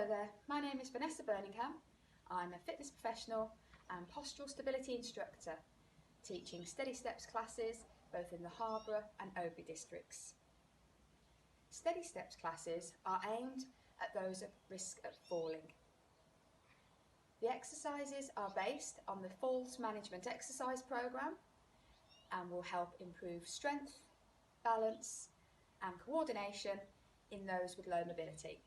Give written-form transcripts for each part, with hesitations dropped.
Hello there, my name is Vanessa. I'm a fitness professional and postural stability instructor, teaching steady steps classes both in the Harborough and Obi districts. Steady steps classes are aimed at those at risk of falling. The exercises are based on the Falls Management Exercise Programme and will help improve strength, balance and coordination in those with low mobility.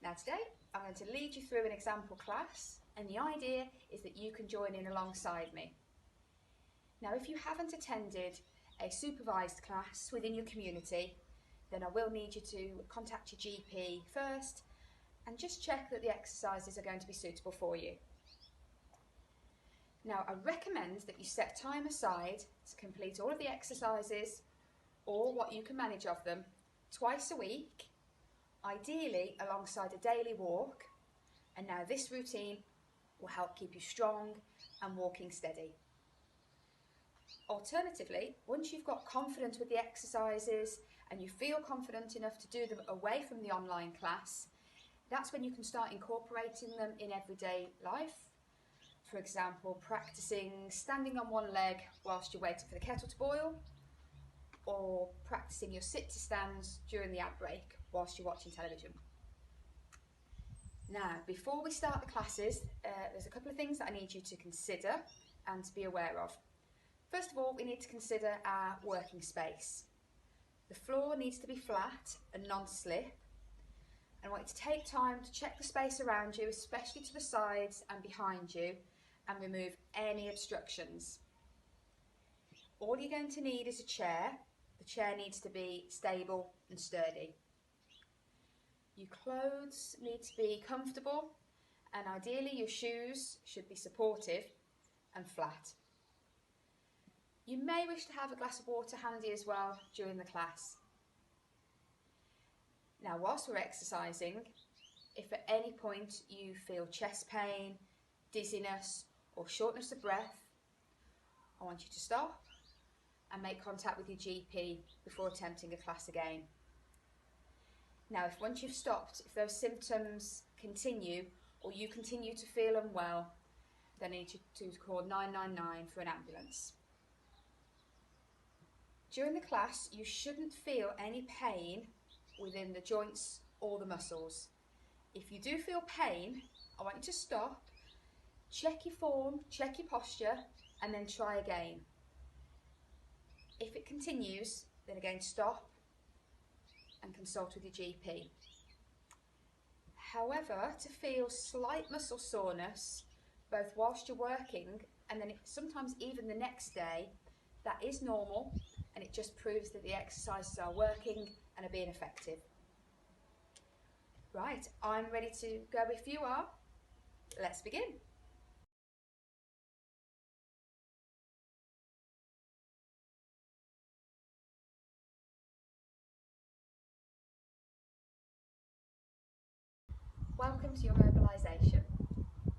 Now today I'm going to lead you through an example class, and the idea is that you can join in alongside me. Now if you haven't attended a supervised class within your community, then I will need you to contact your GP first and just check that the exercises are going to be suitable for you. Now I recommend that you set time aside to complete all of the exercises, or what you can manage of them, twice a week, ideally alongside a daily walk, and now this routine will help keep you strong and walking steady. Alternatively, once you've got confidence with the exercises and you feel confident enough to do them away from the online class, that's when you can start incorporating them in everyday life. For example, practicing standing on one leg whilst you're waiting for the kettle to boil, or practicing your sit to stands during the ad break whilst you're watching television. Now, before we start the classes, there's a couple of things that I need you to consider and to be aware of. First of all, we need to consider our working space. The floor needs to be flat and non-slip. And I want you to take time to check the space around you, especially to the sides and behind you, and remove any obstructions. All you're going to need is a chair. The chair needs to be stable and sturdy. Your clothes need to be comfortable, and ideally your shoes should be supportive and flat. You may wish to have a glass of water handy as well during the class. Now, whilst we're exercising, if at any point you feel chest pain, dizziness or shortness of breath, I want you to stop and make contact with your GP before attempting a class again. Now, if once you've stopped, if those symptoms continue or you continue to feel unwell, then I need you to call 999 for an ambulance. During the class, you shouldn't feel any pain within the joints or the muscles. If you do feel pain, I want you to stop, check your form, check your posture, and then try again. If it continues, then again stop and consult with your GP. However, to feel slight muscle soreness, both whilst you're working and then sometimes even the next day, that is normal, and it just proves that the exercises are working and are being effective. Right, I'm ready to go if you are. Let's begin. Welcome to your mobilisation.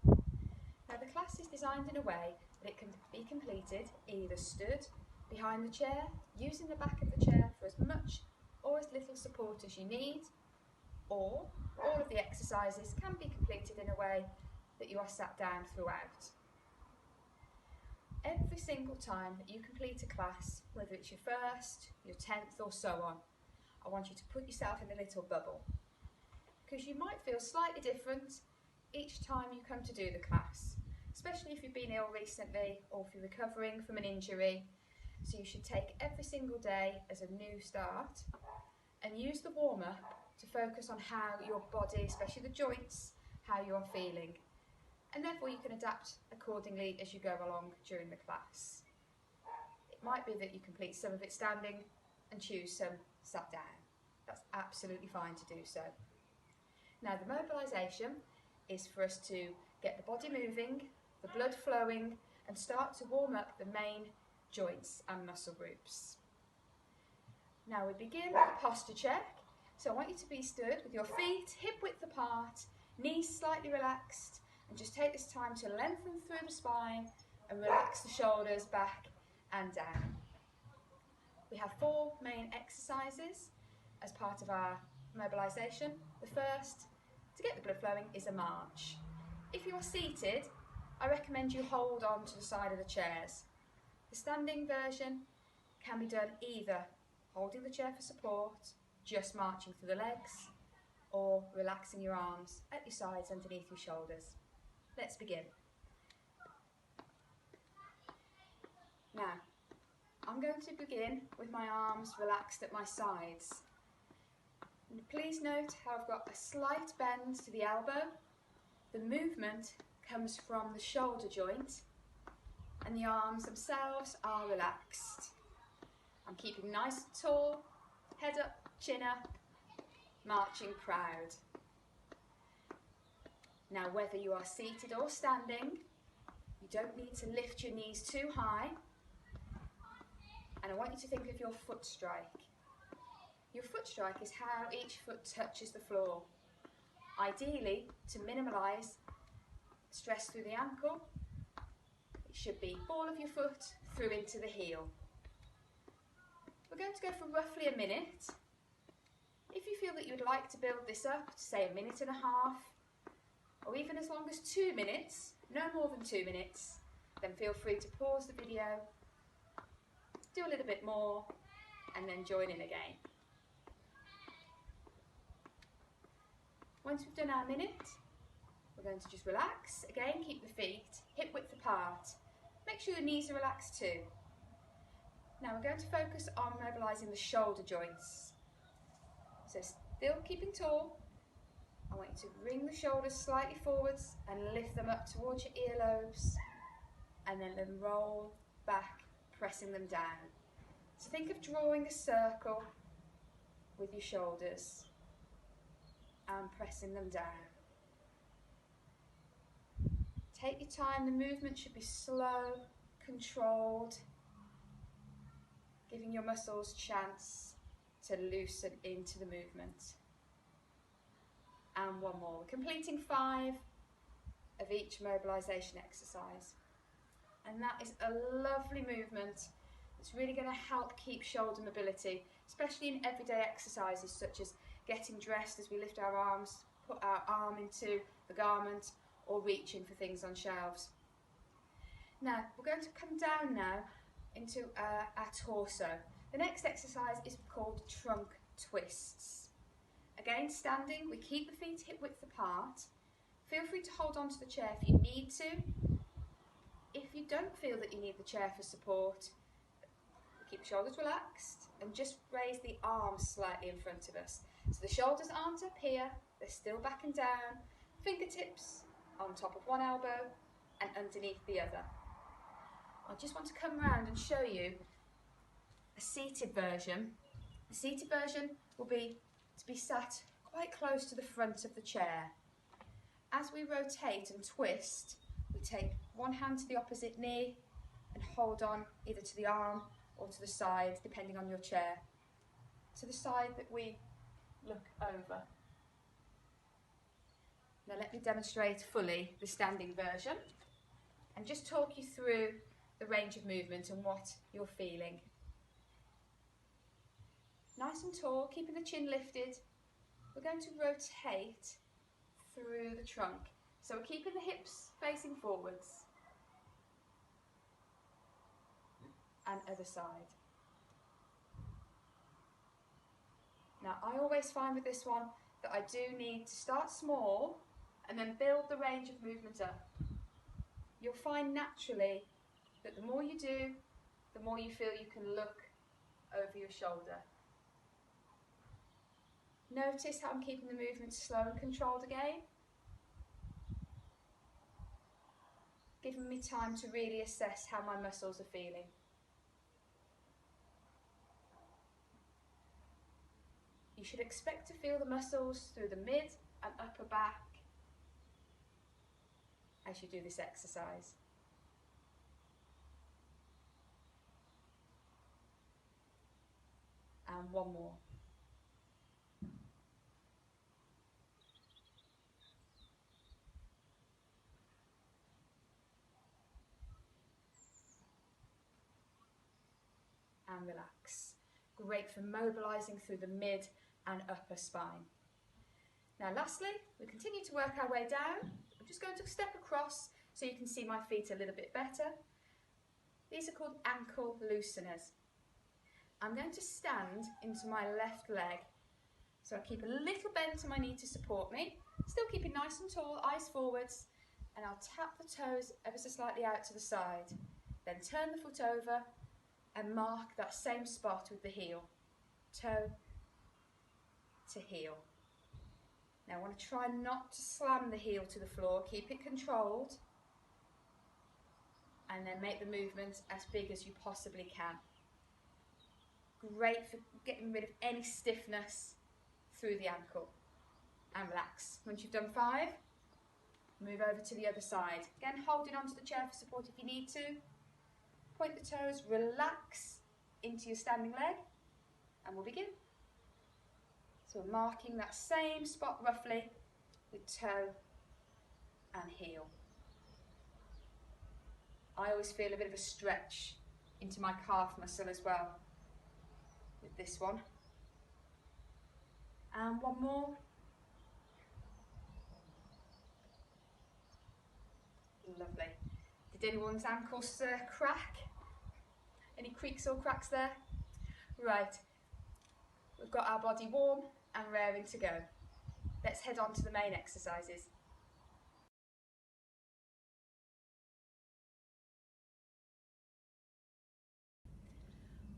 Now the class is designed in a way that it can be completed either stood, behind the chair, using the back of the chair for as much or as little support as you need, or all of the exercises can be completed in a way that you are sat down throughout. Every single time that you complete a class, whether it's your first, your 10th or so on, I want you to put yourself in a little bubble, because you might feel slightly different each time you come to do the class, especially if you've been ill recently or if you're recovering from an injury. So you should take every single day as a new start and use the warm-up to focus on how your body, especially the joints, how you're feeling. And therefore you can adapt accordingly as you go along during the class. It might be that you complete some of it standing and choose some sat down. That's absolutely fine to do so. Now the mobilisation is for us to get the body moving, the blood flowing, and start to warm up the main joints and muscle groups. Now we begin with a posture check. So I want you to be stood with your feet hip width apart, knees slightly relaxed, and just take this time to lengthen through the spine and relax the shoulders back and down. We have 4 main exercises as part of our mobilisation. The first to get the blood flowing is a march. If you are seated, I recommend you hold on to the side of the chairs. The standing version can be done either holding the chair for support, just marching through the legs, or relaxing your arms at your sides underneath your shoulders. Let's begin. Now, I'm going to begin with my arms relaxed at my sides. And please note how I've got a slight bend to the elbow. The movement comes from the shoulder joint and the arms themselves are relaxed. I'm keeping nice and tall, head up, chin up, marching proud. Now, whether you are seated or standing, you don't need to lift your knees too high. And I want you to think of your foot strike. Your foot strike is how each foot touches the floor. Ideally, to minimise stress through the ankle, it should be ball of your foot through into the heel. We're going to go for roughly a minute. If you feel that you'd like to build this up to say a minute and a half, or even as long as 2 minutes, no more than 2 minutes, then feel free to pause the video, do a little bit more, and then join in again. Once we've done our minute, we're going to just relax. Again, keep the feet hip width apart. Make sure your knees are relaxed too. Now we're going to focus on mobilising the shoulder joints. So still keeping tall, I want you to bring the shoulders slightly forwards and lift them up towards your earlobes, and then roll back, pressing them down. So think of drawing a circle with your shoulders and pressing them down. Take your time, the movement should be slow, controlled, giving your muscles chance to loosen into the movement. And one more. We're completing 5 of each mobilisation exercise. And that is a lovely movement. It's really going to help keep shoulder mobility, especially in everyday exercises such as getting dressed as we lift our arms, put our arm into the garment, or reaching for things on shelves. Now, we're going to come down now into our torso. The next exercise is called trunk twists. Again, standing, we keep the feet hip width apart. Feel free to hold on to the chair if you need to. If you don't feel that you need the chair for support, keep the shoulders relaxed and just raise the arms slightly in front of us. So the shoulders aren't up here, they're still back and down, fingertips on top of one elbow and underneath the other. I just want to come round and show you a seated version. The seated version will be to be sat quite close to the front of the chair. As we rotate and twist, we take one hand to the opposite knee and hold on either to the arm or to the side, depending on your chair, to the side that we look over. Now let me demonstrate fully the standing version and just talk you through the range of movement and what you're feeling. Nice and tall, keeping the chin lifted, we're going to rotate through the trunk. So we're keeping the hips facing forwards. And other side. Now I always find with this one that I do need to start small and then build the range of movement up. You'll find naturally that the more you do, the more you feel you can look over your shoulder. Notice how I'm keeping the movement slow and controlled again. Giving me time to really assess how my muscles are feeling. You should expect to feel the muscles through the mid and upper back as you do this exercise. And one more. And relax. Great for mobilising through the mid and upper spine. Now lastly, we continue to work our way down. I'm just going to step across so you can see my feet a little bit better. These are called ankle looseners. I'm going to stand into my left leg. So I keep a little bend to my knee to support me, still keeping nice and tall, eyes forwards, and I'll tap the toes ever so slightly out to the side. Then turn the foot over and mark that same spot with the heel, toe to heel. Now I want to try not to slam the heel to the floor, keep it controlled, and then make the movement as big as you possibly can. Great for getting rid of any stiffness through the ankle. And relax. Once you've done 5, move over to the other side. Again, holding onto the chair for support if you need to. Point the toes, relax into your standing leg, and we'll begin. So we're marking that same spot roughly with toe and heel. I always feel a bit of a stretch into my calf muscle as well with this one. And one more. Lovely. Did anyone's ankles crack? Any creaks or cracks there? Right. We've got our body warm and raring to go. Let's head on to the main exercises.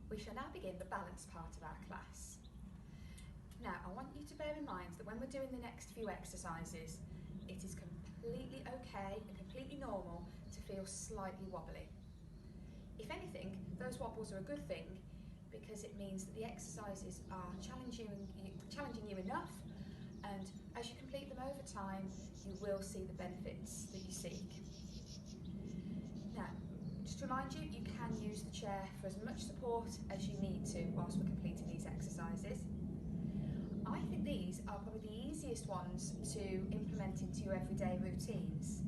We shall now begin the balance part of our class. Now, I want you to bear in mind that when we're doing the next few exercises, it is completely okay and completely normal to feel slightly wobbly. If anything, those wobbles are a good thing because it means that the exercises are challenging you enough, and as you complete them over time, you will see the benefits that you seek. Now, just to remind you, you can use the chair for as much support as you need to whilst we're completing these exercises. I think these are probably the easiest ones to implement into your everyday routines.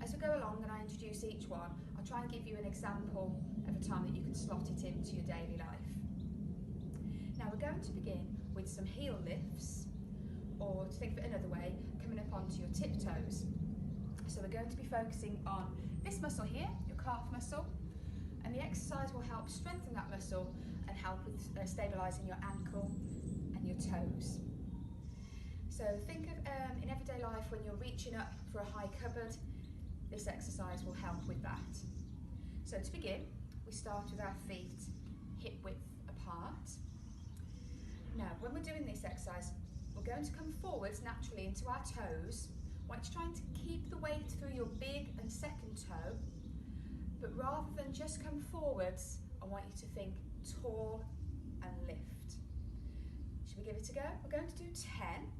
As we go along and I introduce each one, I'll try and give you an example of a time that you can slot it into your daily life. Now we're going to begin with some heel lifts, or to think of it another way, coming up onto your tiptoes. So we're going to be focusing on this muscle here, your calf muscle, and the exercise will help strengthen that muscle and help with stabilising your ankle and your toes. So think of in everyday life when you're reaching up for a high cupboard, this exercise will help with that. So to begin, we start with our feet hip width apart. Now when we're doing this exercise, we're going to come forwards naturally into our toes. I want you to try and keep the weight through your big and second toe, but rather than just come forwards, I want you to think tall and lift. Should we give it a go? We're going to do 10.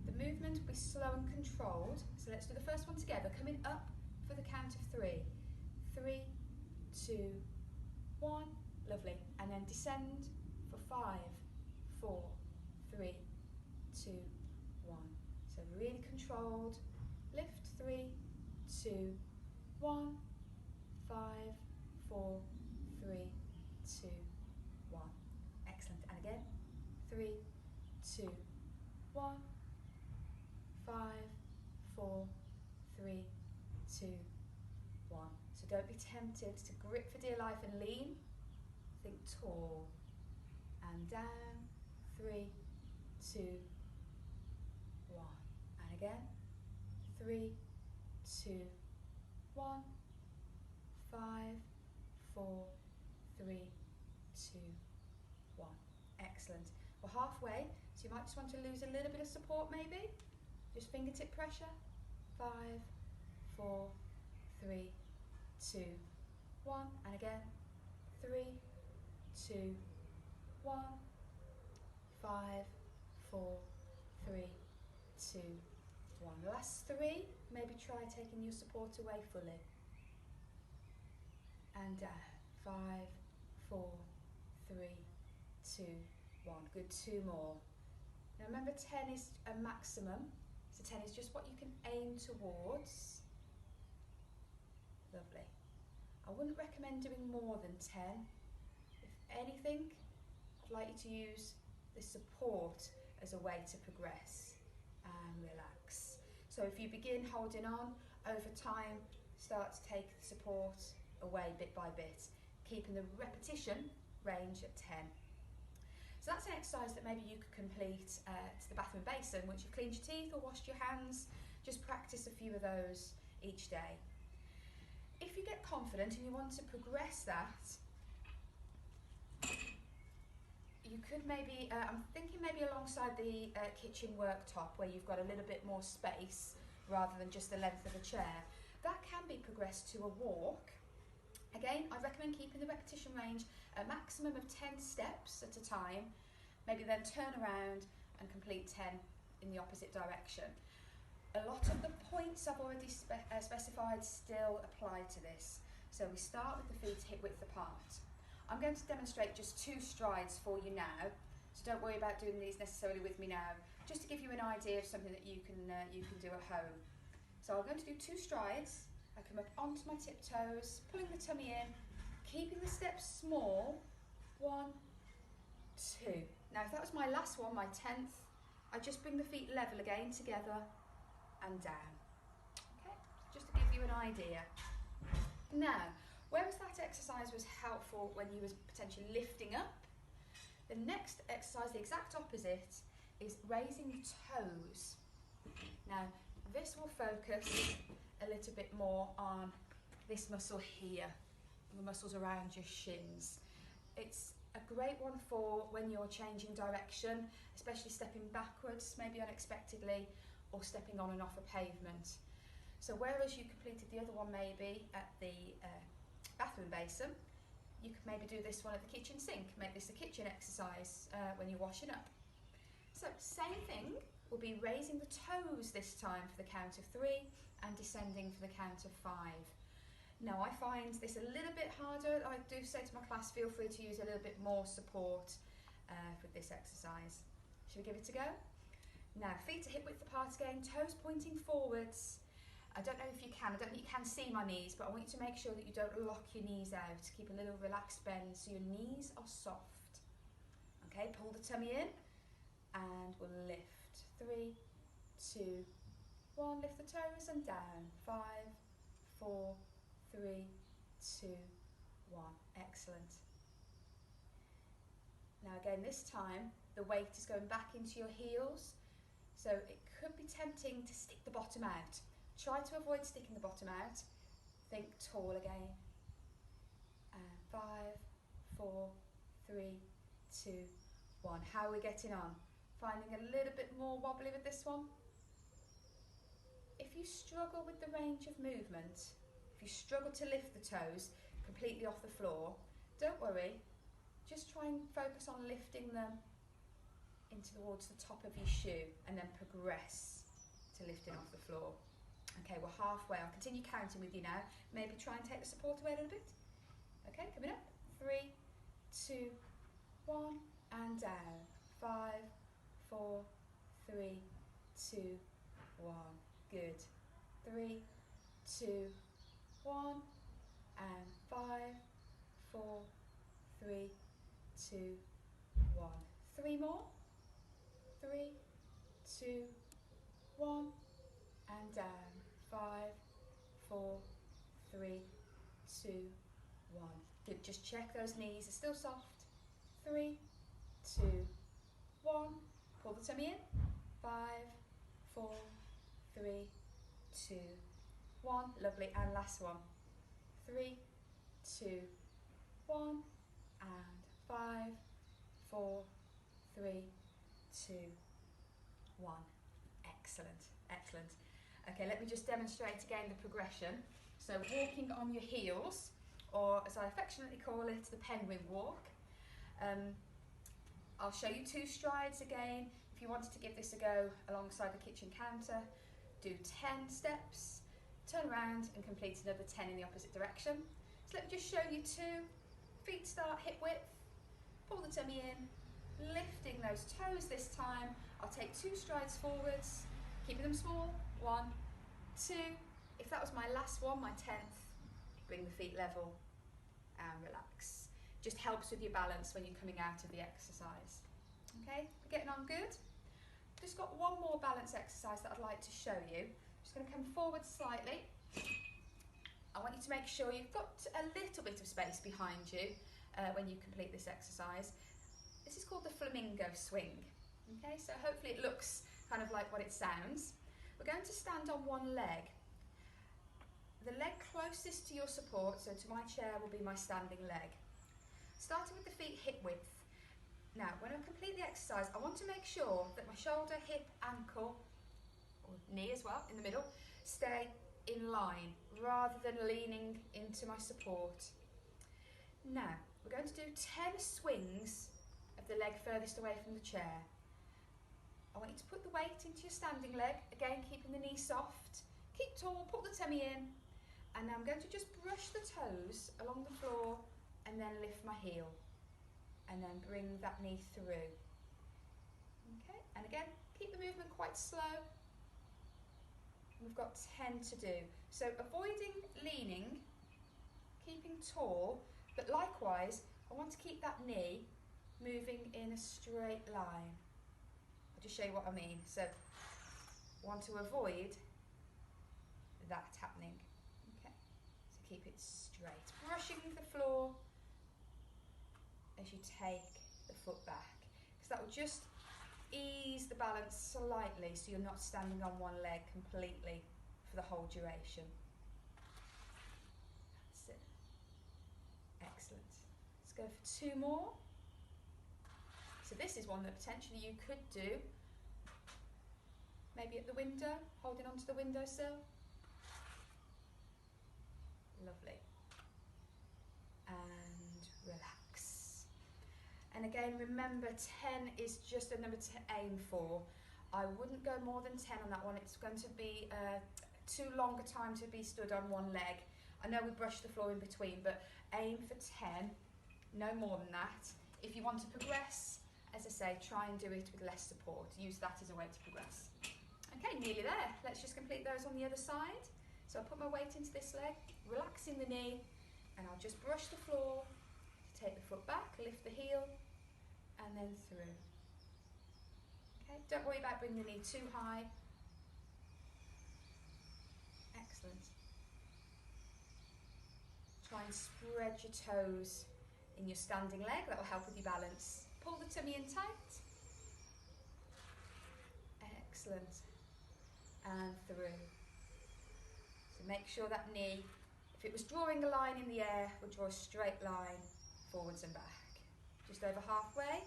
The movement will be slow and controlled. So let's do the first one together, coming up for the count of 3. 3, 2, 1, lovely. And then descend for 5, 4, 3, 2, 1. So really controlled. Lift 3, 2, 1, 5, 4, 3, 2, 1. Excellent. And again, 3, 2, 1, 5, 4, 3, 2, 1. So don't be tempted to grip for dear life and lean. Think tall and down. 3, 2, 1. And again. 3, 2, 1, 5, 4, 3, 2, 1. Excellent. We're halfway, so you might just want to lose a little bit of support maybe. Just fingertip pressure. 5, 4, 3, 2, 1. And again. 3, 2, 1, 5, 4, 3, 2, 1. Last 3, maybe try taking your support away fully. And down. 5, 4, 3, 2, 1. Good, 2 more. Now remember 10 is a maximum, so 10 is just what you can aim towards. Lovely. I wouldn't recommend doing more than 10. If anything, I'd like you to use the support as a way to progress and relax. So if you begin holding on, over time, start to take the support away bit by bit, keeping the repetition range at 10. So that's an exercise that maybe you could complete to the bathroom basin once you've cleaned your teeth or washed your hands. Just practice a few of those each day. If you get confident and you want to progress that, you could maybe, I'm thinking maybe alongside the kitchen worktop where you've got a little bit more space rather than just the length of a chair. That can be progressed to a walk. Again, I recommend keeping the repetition range a maximum of 10 steps at a time, maybe then turn around and complete 10 in the opposite direction. A lot of the points I've already specified still apply to this. So we start with the feet hip width apart. I'm going to demonstrate just 2 strides for you now, so don't worry about doing these necessarily with me now, just to give you an idea of something that you can do at home. So I'm going to do 2 strides. I come up onto my tiptoes, pulling the tummy in, keeping the steps small. 1, 2. Now if that was my last one, my 10th, I just bring the feet level again, together and down. Okay, just to give you an idea. Now, whereas that exercise was helpful when you was potentially lifting up, the next exercise, the exact opposite, is raising the toes. Now, this will focus a little bit more on this muscle here, the muscles around your shins. It's a great one for when you're changing direction, especially stepping backwards, maybe unexpectedly, or stepping on and off a pavement. So whereas you completed the other one maybe at the bathroom basin, you could maybe do this one at the kitchen sink, make this a kitchen exercise when you're washing up. So same thing, we'll be raising the toes this time for the count of 3 and descending for the count of 5. Now I find this a little bit harder. I do say to my class, feel free to use a little bit more support with this exercise. Should we give it a go? Now feet are hip width apart again, toes pointing forwards. I don't know if you can, I don't think you can see my knees, but I want you to make sure that you don't lock your knees out. Keep a little relaxed bend so your knees are soft. Okay, pull the tummy in and we'll lift. 3, 2, 1, lift the toes and down. 5, 4, 3, 2, 1. Excellent. Now again, this time the weight is going back into your heels, so it could be tempting to stick the bottom out. Try to avoid sticking the bottom out. Think tall again. 5, 4, 3, 2, 1. How are we getting on? Finding a little bit more wobbly with this one? If you struggle with the range of movement, if you struggle to lift the toes completely off the floor, don't worry. Just try and focus on lifting them towards the top of your shoe and then progress to lifting off the floor. Okay, we're halfway. I'll continue counting with you now. Maybe try and take the support away a little bit. Okay, coming up. 3, 2, 1, and down. 5, 4, 3, 2, 1. Good. 3, 2, 1, and 5, 4, 3, 2, 1. 3 more. 3, 2, 1, and down. 5, 4, 3, 2, 1. Good. Just check those knees are still soft. 3, 2, 1. Pull the tummy in. 5, 4, 3, 2, 1. Lovely. And last one. 3, 2, 1, and 5, 4, 3, 2, 1. Excellent. Excellent. Okay, let me just demonstrate again the progression. So walking on your heels, or as I affectionately call it, the penguin walk. I'll show you 2 strides again. If you wanted to give this a go alongside the kitchen counter, do 10 steps, turn around and complete another 10 in the opposite direction. So let me just show you 2. Feet start hip width, pull the tummy in, lifting those toes this time. I'll take 2 strides forwards, keeping them small. 1, 2. If that was my last one, my 10th, bring the feet level and relax. Just helps with your balance when you're coming out of the exercise. Okay, we're getting on good. just got one more balance exercise that I'd like to show you. I'm just going to come forward slightly. I want you to make sure you've got a little bit of space behind you when you complete this exercise. This is called the flamingo swing. Okay, so hopefully it looks kind of like what it sounds. We're going to stand on one leg. The leg closest to your support, so to my chair, will be my standing leg. Starting with the feet hip width. Now, when I complete the exercise, I want to make sure that my shoulder, hip, ankle, or knee as well, in the middle, stay in line, rather than leaning into my support. Now, we're going to do 10 swings of the leg furthest away from the chair. I want you to put the weight into your standing leg, again keeping the knee soft, keep tall, put the tummy in, and now I'm going to just brush the toes along the floor and then lift my heel and then bring that knee through. Okay, and again, keep the movement quite slow. We've got 10 to do. So avoiding leaning, keeping tall, but likewise, I want to keep that knee moving in a straight line. I'll just show you what I mean. So, want to avoid that happening. Okay, so keep it straight. Brushing the floor as you take the foot back, because that will just ease the balance slightly so you're not standing on one leg completely for the whole duration. That's it. Excellent. Let's go for 2 more. So this is one that potentially you could do maybe at the window, holding onto the windowsill. Lovely. And relax. And again, remember 10 is just a number to aim for. I wouldn't go more than 10 on that one. It's going to be too long a time to be stood on one leg. I know we brush the floor in between, but aim for 10, no more than that. If you want to progress, as I say, try and do it with less support. Use that as a way to progress. Okay, nearly there. Let's just complete those on the other side. So I'll put my weight into this leg, relaxing the knee, and I'll just brush the floor to take the foot back, lift the heel, and then through. Okay, don't worry about bringing the knee too high. Excellent. Try and spread your toes in your standing leg. That will help with your balance. Pull the tummy in tight. Excellent. And through. So make sure that knee, if it was drawing a line in the air, would draw a straight line forwards and back. Just over halfway,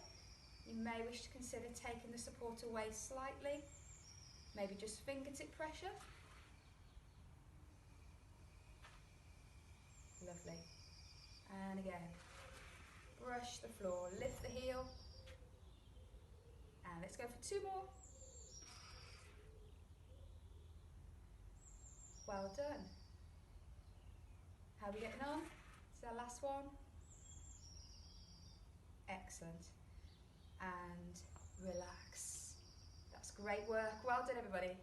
you may wish to consider taking the support away slightly. Maybe just fingertip pressure. Lovely. And again, brush the floor, lift the heel, and let's go for 2 more. Well done. How are we getting on? This is our last one. Excellent. And relax. That's great work. Well done, everybody.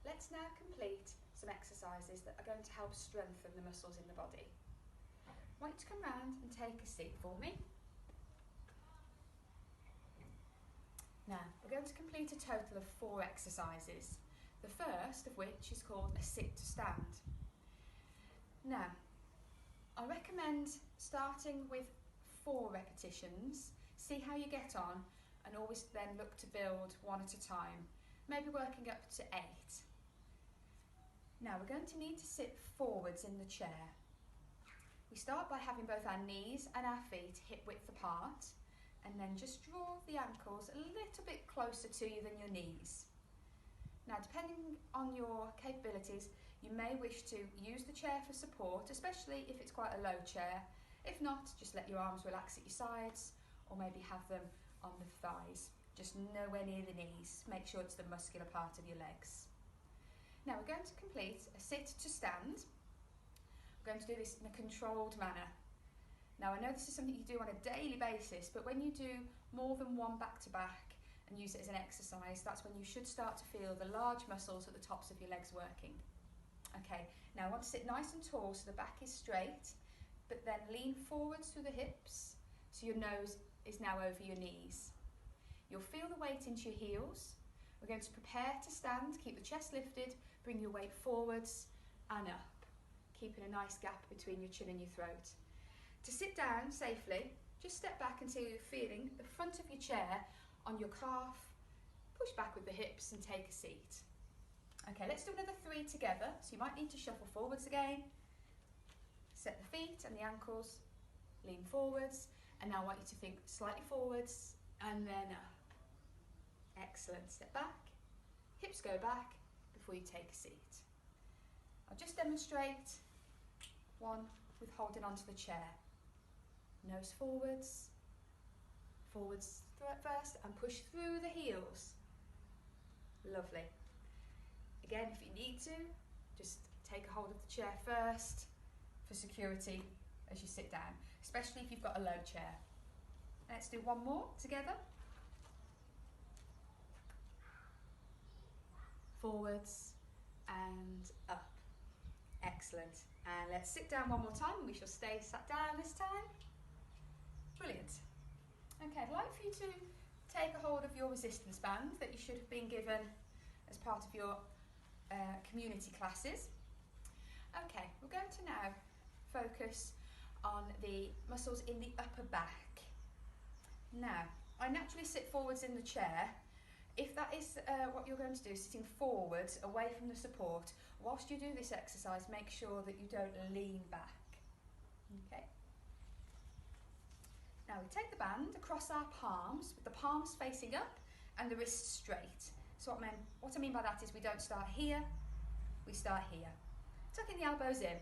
Let's now complete some exercises that are going to help strengthen the muscles in the body. I want you to come round and take a seat for me. Now, we're going to complete a total of 4 exercises, the first of which is called a sit to stand. Now, I recommend starting with 4 repetitions, see how you get on, and always then look to build 1 at a time, maybe working up to 8. Now, we're going to need to sit forwards in the chair. We start by having both our knees and our feet hip width apart, and then just draw the ankles a little bit closer to you than your knees. Now, depending on your capabilities, you may wish to use the chair for support, especially if it's quite a low chair. If not, just let your arms relax at your sides, or maybe have them on the thighs, just nowhere near the knees. Make sure it's the muscular part of your legs. Now, we're going to complete a sit to stand. We're going to do this in a controlled manner. Now, I know this is something you do on a daily basis, but when you do more than 1 back-to-back and use it as an exercise, that's when you should start to feel the large muscles at the tops of your legs working. Okay, now I want to sit nice and tall so the back is straight. but then lean forwards through the hips so your nose is now over your knees. You'll feel the weight into your heels. We're going to prepare to stand, keep the chest lifted, bring your weight forwards and up, keeping a nice gap between your chin and your throat. To sit down safely, just step back until you're feeling the front of your chair on your calf, push back with the hips and take a seat. Okay, let's do another 3 together. So you might need to shuffle forwards again. Set the feet and the ankles, lean forwards, and now I want you to think slightly forwards and then up. Excellent, step back, hips go back before you take a seat. I'll just demonstrate one with holding onto the chair. Nose forwards, forwards first and push through the heels. Lovely. Again, if you need to, just take a hold of the chair first for security as you sit down, especially if you've got a low chair. Let's do one more together. Forwards and up. Excellent. And let's sit down one more time and we shall stay sat down this time. Brilliant. Okay, I'd like for you to take a hold of your resistance band that you should have been given as part of your community classes. Okay, we're going to now focus on the muscles in the upper back. Now, I naturally sit forwards in the chair. If that is what you're going to do, sitting forwards away from the support, whilst you do this exercise, make sure that you don't lean back. Okay. Now we take the band across our palms, with the palms facing up and the wrists straight. So what I mean by that is we don't start here, we start here. Tucking the elbows in.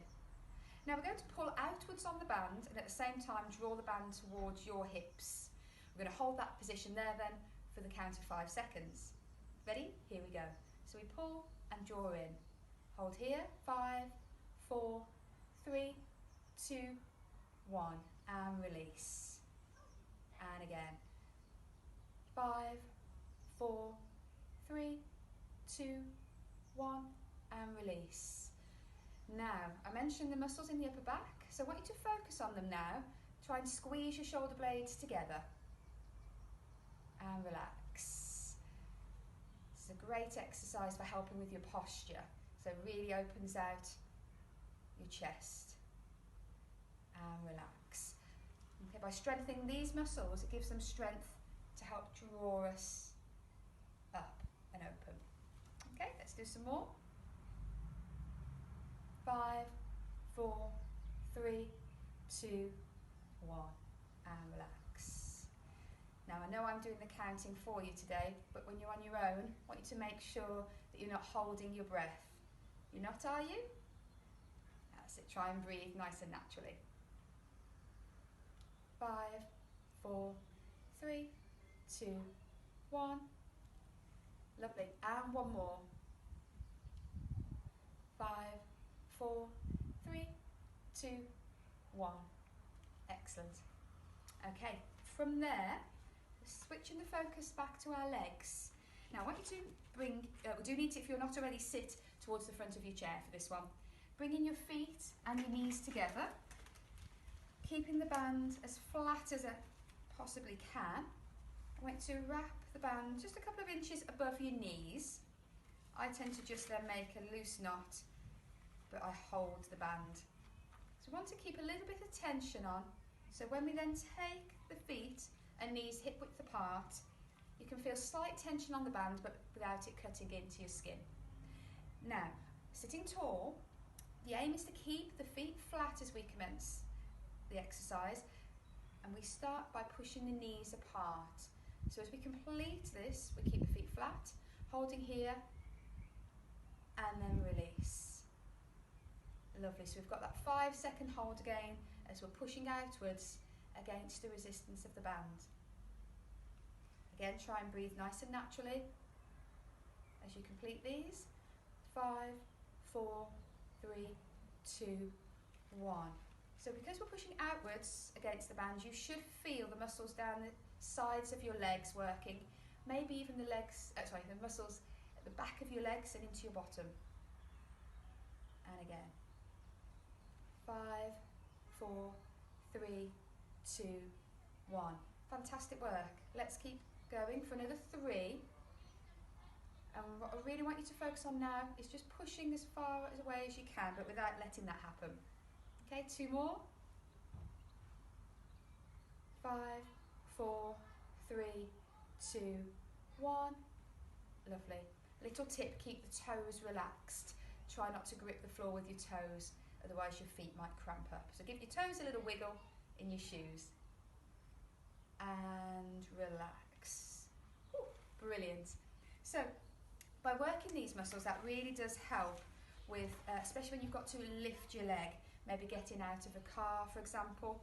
Now we're going to pull outwards on the band and at the same time draw the band towards your hips. We're going to hold that position there then for the count of 5 seconds. Ready? Here we go. So we pull and draw in. Hold here, 5, 4, 3, 2, 1, and release. And again. 5, 4, 3, 2, 1, and release. Now, I mentioned the muscles in the upper back, so I want you to focus on them now. Try and squeeze your shoulder blades together. And relax. This is a great exercise for helping with your posture. So it really opens out your chest. And relax. Okay, by strengthening these muscles, it gives them strength to help draw us up and open. Okay, let's do some more. 5, 4, 3, 2, 1, and relax. Now I know I'm doing the counting for you today, but when you're on your own, I want you to make sure that you're not holding your breath. You're not, are you? That's it, try and breathe nice and naturally. 5, 4, 3, 2, 1. Lovely, and one more. 5, 4, 3, 2, 1. Excellent. Okay, from there, switching the focus back to our legs. Now I want you to bring, we do need to, if you're not already, sit towards the front of your chair for this one. Bringing your feet and your knees together, keeping the band as flat as I possibly can. I want to wrap the band just a couple of inches above your knees. I tend to just then make a loose knot, but I hold the band. So we want to keep a little bit of tension on, so when we then take the feet and knees hip width apart, you can feel slight tension on the band but without it cutting into your skin. Now, sitting tall, the aim is to keep the feet flat as we commence the exercise, and we start by pushing the knees apart. So as we complete this, we keep the feet flat, holding here, and then release. Lovely, so we've got that 5-second hold again as we're pushing outwards against the resistance of the band. Again, try and breathe nice and naturally as you complete these. 5, 4, 3, 2, 1. So because we're pushing outwards against the band, you should feel the muscles down the sides of your legs working, maybe even the the muscles at the back of your legs and into your bottom. And again. 5, 4, 3, 2, 1. Fantastic work. Let's keep going for another 3. And what I really want you to focus on now is just pushing as far away as you can, but without letting that happen. Okay, 2 more. 5, 4, 3, 2, 1. Lovely. Little tip, keep the toes relaxed. Try not to grip the floor with your toes, otherwise your feet might cramp up. So give your toes a little wiggle in your shoes. And relax. Ooh, brilliant. So, by working these muscles, that really does help with, especially when you've got to lift your leg, maybe getting out of a car, for example.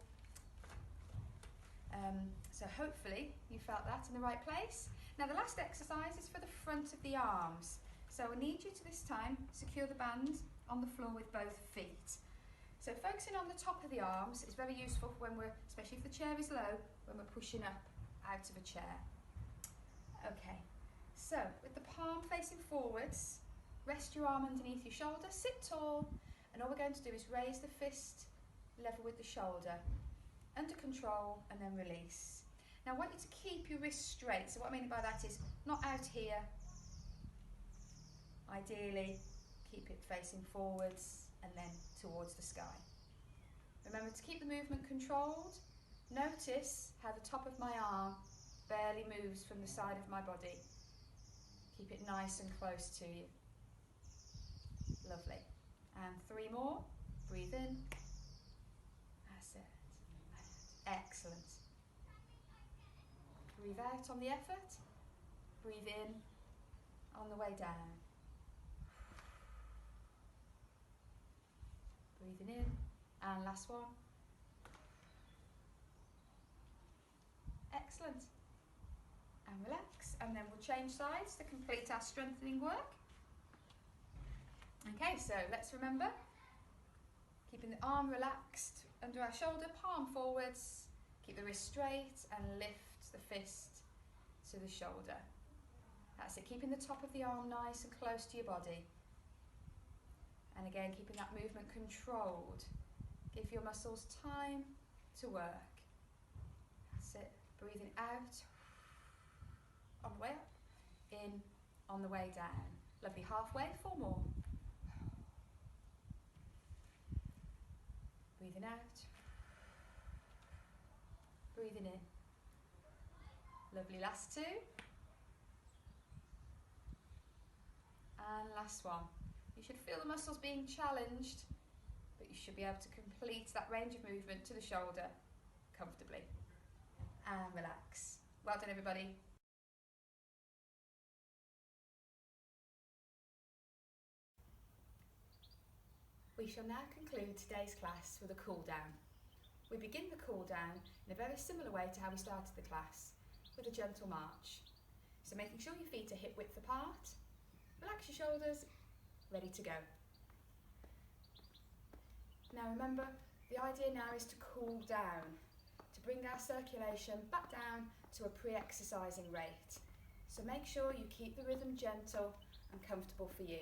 So hopefully you felt that in the right place. Now the last exercise is for the front of the arms. So I need you to this time secure the band on the floor with both feet. So focusing on the top of the arms is very useful when we're, especially if the chair is low, when we're pushing up out of a chair. Okay, so with the palm facing forwards, rest your arm underneath your shoulder, sit tall, and all we're going to do is raise the fist level with the shoulder, under control, and then release. Now I want you to keep your wrists straight. So what I mean by that is not out here. Ideally, keep it facing forwards and then towards the sky. Remember to keep the movement controlled. Notice how the top of my arm barely moves from the side of my body. Keep it nice and close to you. Lovely. And 3 more. Breathe in. That's it. Excellent. Breathe out on the effort. Breathe in on the way down. Breathing in. And last one. Excellent. And relax. And then we'll change sides to complete our strengthening work. Okay, so let's remember, keeping the arm relaxed under our shoulder, palm forwards, keep the wrist straight and lift the fist to the shoulder. That's it, keeping the top of the arm nice and close to your body. And again, keeping that movement controlled. Give your muscles time to work. That's it, breathing out, on the way up, in, on the way down. Lovely, halfway, 4 more. Breathing out, breathing in. Lovely, last 2. And last one. You should feel the muscles being challenged, but you should be able to complete that range of movement to the shoulder comfortably. And relax. Well done, everybody. We shall now conclude today's class with a cool down. We begin the cool down in a very similar way to how we started the class, with a gentle march. So making sure your feet are hip width apart, relax your shoulders, ready to go. Now remember, the idea now is to cool down, to bring our circulation back down to a pre-exercising rate. So make sure you keep the rhythm gentle and comfortable for you.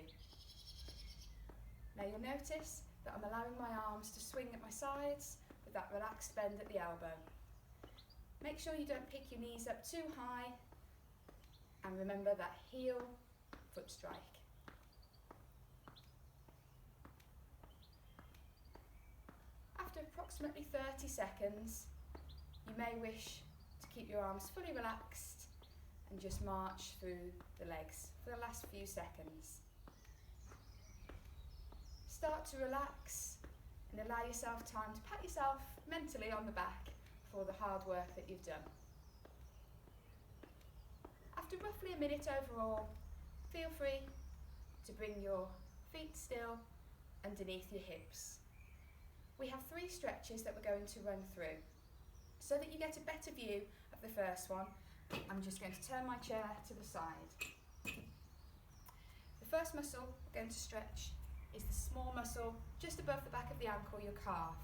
Now you'll notice that I'm allowing my arms to swing at my sides with that relaxed bend at the elbow. Make sure you don't pick your knees up too high, and remember that heel foot strike. After approximately 30 seconds, you may wish to keep your arms fully relaxed and just march through the legs for the last few seconds. Start to relax and allow yourself time to pat yourself mentally on the back for the hard work that you've done. After roughly a minute overall, feel free to bring your feet still underneath your hips. We have 3 stretches that we're going to run through. So that you get a better view of the first one, I'm just going to turn my chair to the side. The first muscle we're going to stretch is the small muscle just above the back of the ankle, your calf.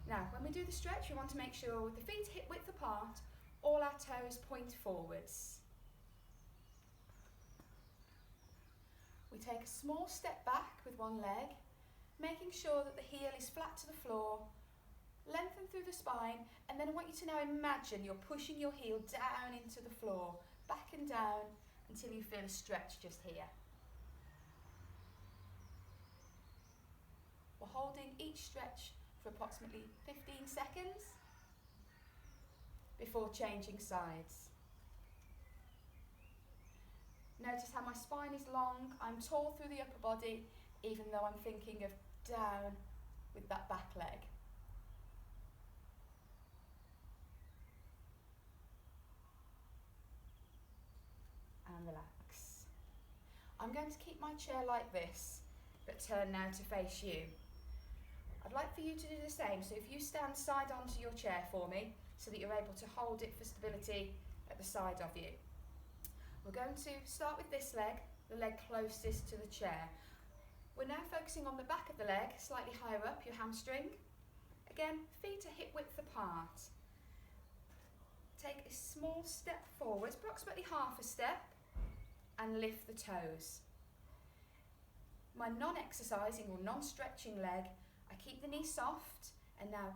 Now, when we do the stretch, we want to make sure with the feet hip width apart, all our toes point forwards. We take a small step back with one leg making sure that the heel is flat to the floor, lengthen through the spine, and then I want you to now imagine you're pushing your heel down into the floor, back and down until you feel a stretch just here. We're holding each stretch for approximately 15 seconds before changing sides. Notice how my spine is long, I'm tall through the upper body, even though I'm thinking of down with that back leg. And relax. I'm going to keep my chair like this, but turn now to face you. I'd like for you to do the same, so if you stand side onto your chair for me, so that you're able to hold it for stability at the side of you. We're going to start with this leg, the leg closest to the chair. We're now focusing on the back of the leg, slightly higher up, your hamstring. Again, feet are hip width apart. Take a small step forwards, approximately half a step, and lift the toes. My non-exercising or non-stretching leg, I keep the knee soft, and now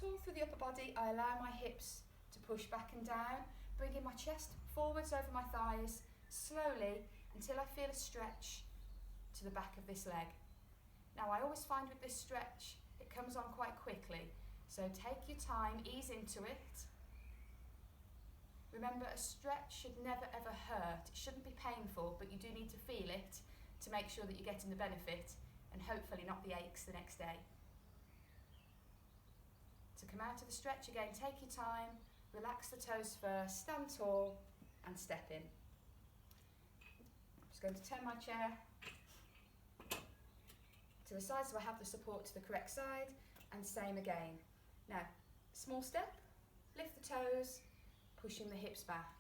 tall through the upper body, I allow my hips to push back and down, bringing my chest forwards over my thighs, slowly, until I feel a stretch to the back of this leg. Now I always find with this stretch, it comes on quite quickly, so take your time, ease into it. Remember, a stretch should never ever hurt. It shouldn't be painful, but you do need to feel it to make sure that you're getting the benefit and hopefully not the aches the next day. To come out of the stretch again, take your time, relax the toes first, stand tall and step in. I'm just going to turn my chair to the side so I have the support to the correct side, and same again. Now, small step, lift the toes, pushing the hips back.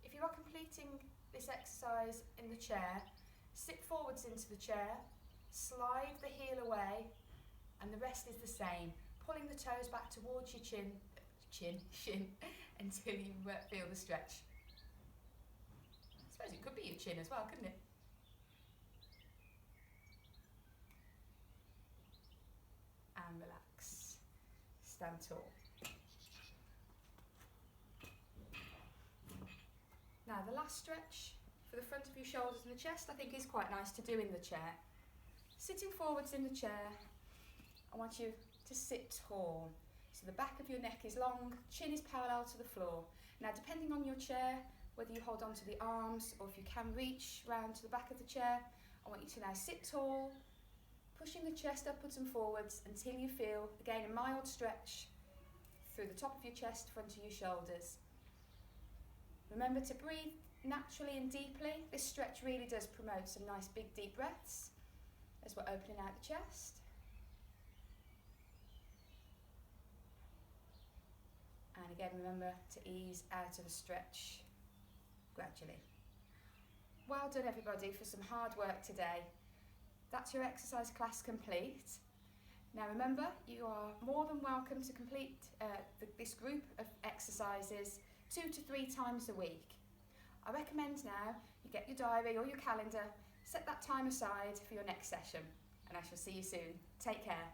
If you are completing this exercise in the chair, sit forwards into the chair, slide the heel away, and the rest is the same. Pulling the toes back towards your shin, until you feel the stretch. I suppose it could be your chin as well, couldn't it? And relax. Stand tall. Now the last stretch for the front of your shoulders and the chest I think is quite nice to do in the chair. Sitting forwards in the chair, I want you to sit tall. So the back of your neck is long, chin is parallel to the floor. Now depending on your chair, whether you hold on to the arms or if you can reach round to the back of the chair, I want you to now sit tall, pushing the chest upwards and forwards until you feel, again, a mild stretch through the top of your chest, front of your shoulders. Remember to breathe naturally and deeply. This stretch really does promote some nice big deep breaths as we're opening out the chest. And again, remember to ease out of the stretch gradually. Well done everybody for some hard work today. That's your exercise class complete. Now remember, you are more than welcome to complete this group of exercises 2 to 3 times a week. I recommend now you get your diary or your calendar, set that time aside for your next session, and I shall see you soon. Take care.